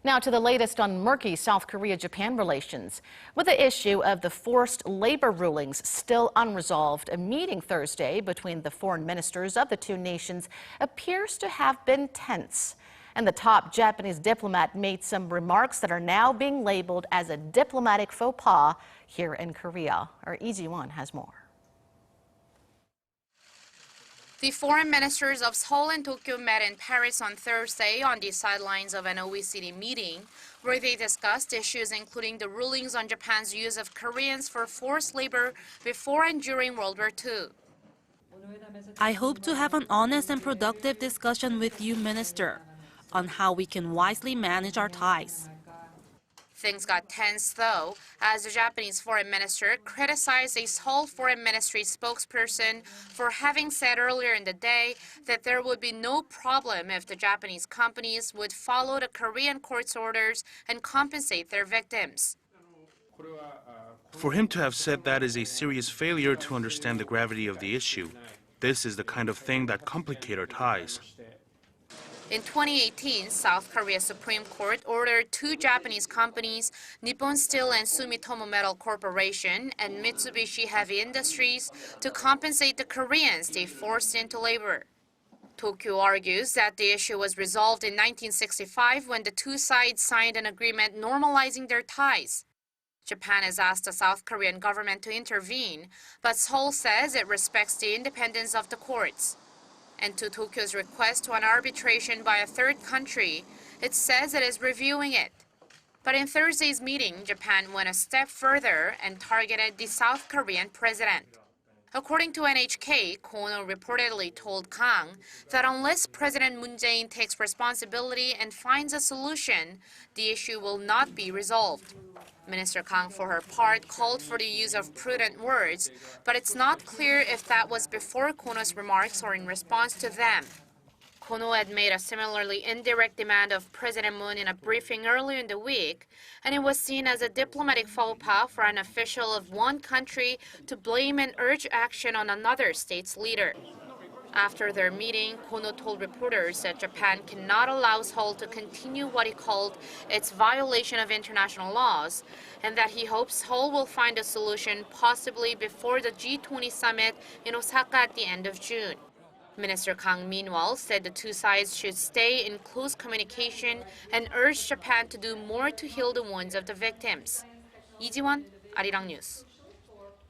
Now to the latest on murky South Korea-Japan relations. With the issue of the forced labor rulings still unresolved, a meeting Thursday between the foreign ministers of the two nations appears to have been tense. And the top Japanese diplomat made some remarks that are now being labeled as a diplomatic faux pas here in Korea. Our Lee Ji-won has more. The foreign ministers of Seoul and Tokyo met in Paris on Thursday on the sidelines of an OECD meeting, where they discussed issues including the rulings on Japan's use of Koreans for forced labor before and during World War II. I hope to have an honest and productive discussion with you, Minister, on how we can wisely manage our ties. Things got tense, though, as the Japanese foreign minister criticized a Seoul foreign ministry spokesperson for having said earlier in the day that there would be no problem if the Japanese companies would follow the Korean court's orders and compensate their victims. For him to have said that is a serious failure to understand the gravity of the issue. This is the kind of thing that complicates our ties. In 2018, South Korea's Supreme Court ordered two Japanese companies, Nippon Steel and Sumitomo Metal Corporation and Mitsubishi Heavy Industries, to compensate the Koreans they forced into labor. Tokyo argues that the issue was resolved in 1965 when the two sides signed an agreement normalizing their ties. Japan has asked the South Korean government to intervene, but Seoul says it respects the independence of the courts. And to Tokyo's request to an arbitration by a third country, it says it is reviewing it. But in Thursday's meeting, Japan went a step further and targeted the South Korean president. According to NHK, Kono reportedly told Kang that unless President Moon Jae-in takes responsibility and finds a solution, the issue will not be resolved. Minister Kang, for her part, called for the use of prudent words, but it's not clear if that was before Kono's remarks or in response to them. Kono had made a similarly indirect demand of President Moon in a briefing earlier in the week, and it was seen as a diplomatic faux pas for an official of one country to blame and urge action on another state's leader. After their meeting, Kono told reporters that Japan cannot allow Seoul to continue what he called its violation of international laws, and that he hopes Seoul will find a solution possibly before the G20 summit in Osaka at the end of June. Minister Kang, meanwhile, said the two sides should stay in close communication and urged Japan to do more to heal the wounds of the victims. Lee Ji-won, Arirang News.